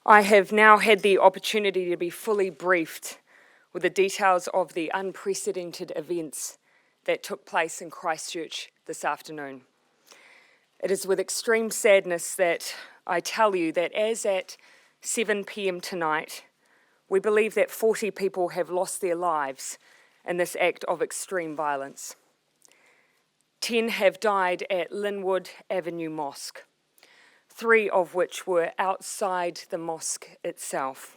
I have now had the opportunity to be fully briefed with the details of the unprecedented events that took place in Christchurch this afternoon. It is with extreme sadness that I tell you that as at 7 p.m. tonight, we believe that 40 people have lost their lives in this act of extreme violence. 10 have died at Linwood Avenue Mosque, 3 of which were outside the mosque itself.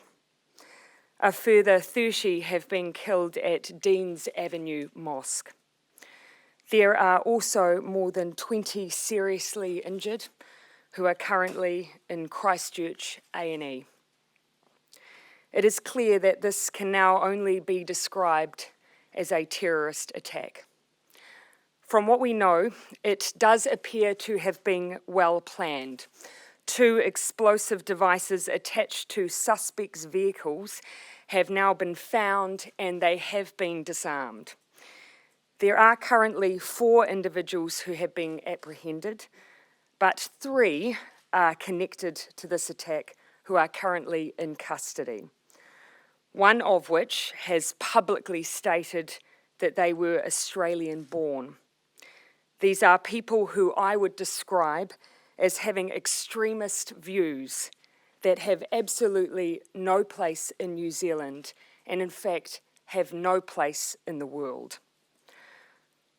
A further 30 have been killed at Deans Avenue Mosque. There are also more than 20 seriously injured who are currently in Christchurch A&E. It is clear that this can now only be described as a terrorist attack. From what we know, it does appear to have been well planned. 2 explosive devices attached to suspects' vehicles have now been found and they have been disarmed. There are currently 4 individuals who have been apprehended, but 3 are connected to this attack who are currently in custody. One of which has publicly stated that they were Australian born. These are people who I would describe as having extremist views that have absolutely no place in New Zealand and in fact have no place in the world.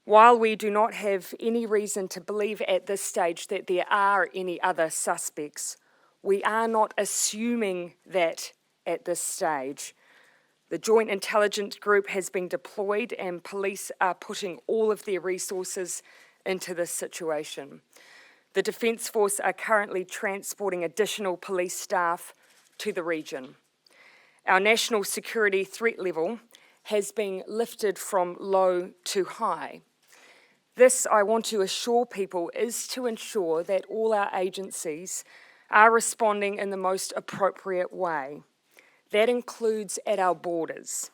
While we do not have any reason to believe at this stage that there are any other suspects, we are not assuming that at this stage. The Joint Intelligence Group has been deployed and police are putting all of their resources into this situation. The Defence Force are currently transporting additional police staff to the region. Our national security threat level has been lifted from low to high. This, I want to assure people, is to ensure that all our agencies are responding in the most appropriate way. That includes at our borders.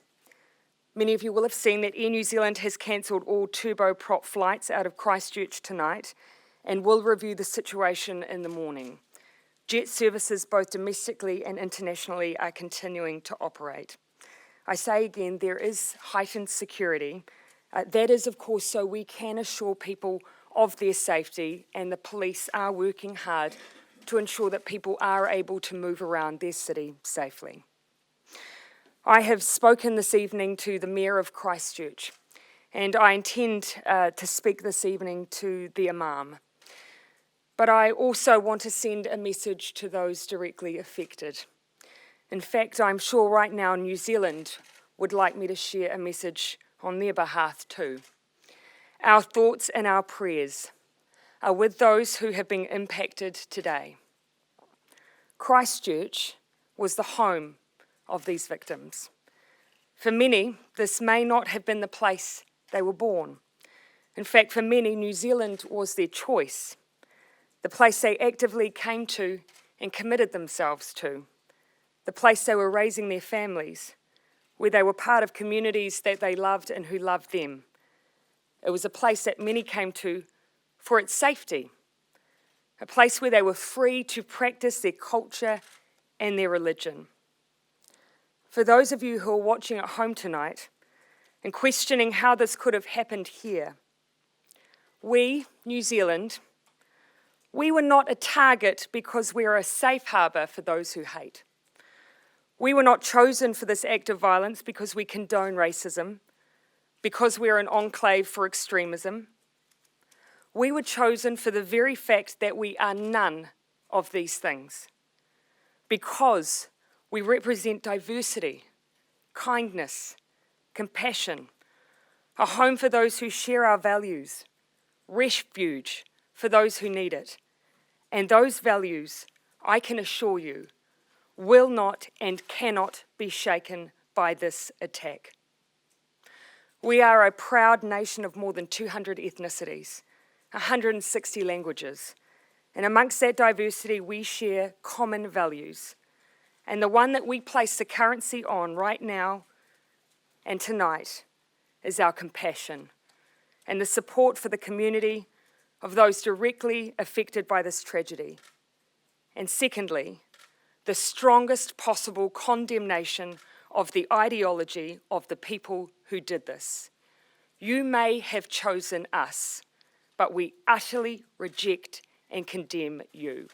Many of you will have seen that Air New Zealand has cancelled all turboprop flights out of Christchurch tonight and will review the situation in the morning. Jet services, both domestically and internationally, are continuing to operate. I say again, there is heightened security. That is, of course, so we can assure people of their safety, and the police are working hard to ensure that people are able to move around their city safely. I have spoken this evening to the Mayor of Christchurch, and I intend to speak this evening to the Imam. But I also want to send a message to those directly affected. In fact, I'm sure right now New Zealand would like me to share a message on their behalf too. Our thoughts and our prayers are with those who have been impacted today. Christchurch was the home of these victims. For many, this may not have been the place they were born. In fact, for many, New Zealand was their choice, the place they actively came to and committed themselves to, the place they were raising their families, where they were part of communities that they loved and who loved them. It was a place that many came to for its safety, a place where they were free to practice their culture and their religion. For those of you who are watching at home tonight and questioning how this could have happened here, we, New Zealand, we were not a target because we are a safe harbour for those who hate. We were not chosen for this act of violence because we condone racism, because we're an enclave for extremism. We were chosen for the very fact that we are none of these things, because we represent diversity, kindness, compassion, a home for those who share our values, refuge for those who need it. And those values, I can assure you, will not and cannot be shaken by this attack. We are a proud nation of more than 200 ethnicities, 160 languages, and amongst that diversity we share common values. And the one that we place the currency on right now and tonight is our compassion and the support for the community of those directly affected by this tragedy. And secondly, the strongest possible condemnation of the ideology of the people who did this. You may have chosen us, but we utterly reject and condemn you.